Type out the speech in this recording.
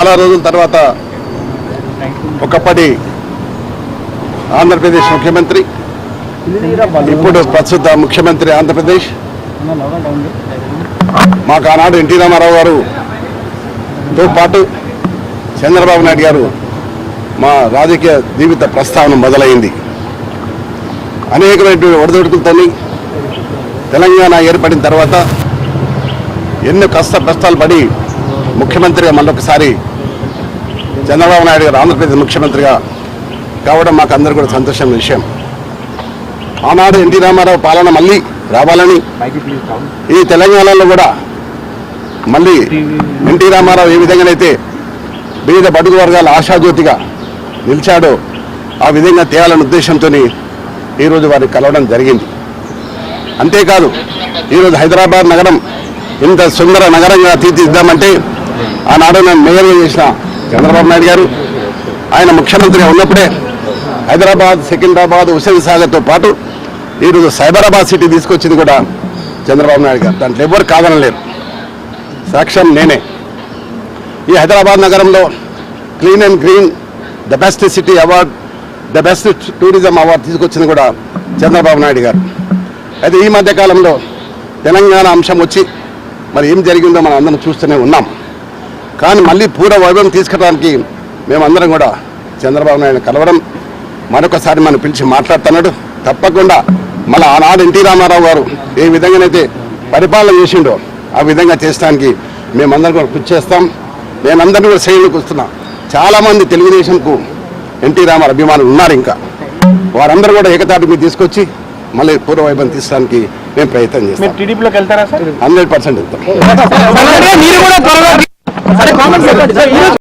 చాలా రోజుల తర్వాత ఒకప్పటి ఆంధ్రప్రదేశ్ ముఖ్యమంత్రి, ఇప్పుడు ప్రస్తుత ముఖ్యమంత్రి ఆంధ్రప్రదేశ్, మాకు ఆనాడు ఎన్టీ రామారావు గారుతో పాటు చంద్రబాబు నాయుడు గారు మా రాజకీయ జీవిత ప్రస్థానం మొదలైంది. అనేకమైనటువంటి ఒడిదుడుకులతో తెలంగాణ ఏర్పడిన తర్వాత ఎన్నో కష్టాలు పడి ముఖ్యమంత్రిగా మళ్ళొకసారి చంద్రబాబు నాయుడు గారు ఆంధ్రప్రదేశ్ ముఖ్యమంత్రిగా కావడం మాకు అందరూ కూడా సంతోషమైన విషయం. ఆనాడు ఎన్టీ రామారావు పాలన మళ్ళీ రావాలని, ఈ తెలంగాణలో కూడా మళ్ళీ ఎన్టీ రామారావు ఏ విధంగానైతే వివిధ బడుగు వర్గాల ఆశాజ్యోతిగా నిలిచాడో ఆ విధంగా తేవాలనే ఉద్దేశంతో ఈరోజు వారిని కలవడం జరిగింది. అంతేకాదు ఈరోజు హైదరాబాద్ నగరం ఇంత సుందర నగరంగా తీర్చిదిద్దామంటే ఆనాడు నేను మేయర్గా చేసిన చంద్రబాబు నాయుడు గారు, ఆయన ముఖ్యమంత్రిగా ఉన్నప్పుడే హైదరాబాద్, సికింద్రాబాద్, హుస్సేన్ సాగర్తో పాటు ఈరోజు సైబరాబాద్ సిటీ తీసుకొచ్చింది కూడా చంద్రబాబు నాయుడు గారు. దాంట్లో ఎవరు కాదనలేరు, సాక్ష్యం నేనే. ఈ హైదరాబాద్ నగరంలో clean and green the best city award, the best tourism award తీసుకొచ్చింది కూడా చంద్రబాబు నాయుడు గారు. అయితే ఈ మధ్యకాలంలో తెలంగాణ అంశం వచ్చి మరి ఏం జరిగిందో మనం అందరం చూస్తూనే ఉన్నాం. కానీ మళ్ళీ పూర్వ వైభవం తీసుకురావడానికి మేమందరం కూడా చంద్రబాబు నాయుడు కలవడం, మరొకసారి మనం పిలిచి మాట్లాడుతున్నాడు. తప్పకుండా మళ్ళీ ఆనాడు ఎన్టీ రామారావు గారు ఏ విధంగానైతే పరిపాలన చేసిండో ఆ విధంగా చేసడానికి మేమందరం కూడా కృషి చేస్తాం. నేనందరినీ కూడా శ్రేణులకు వస్తున్నా. చాలామంది తెలుగుదేశంకు ఎన్టీ రామారావు అభిమానులు ఉన్నారు. ఇంకా వారందరూ కూడా ఏకతాటి మీద తీసుకొచ్చి మళ్ళీ పూర్వ వైభవం తీసడానికి మేము ప్రయత్నం చేస్తాం. 100% వెళ్తాం.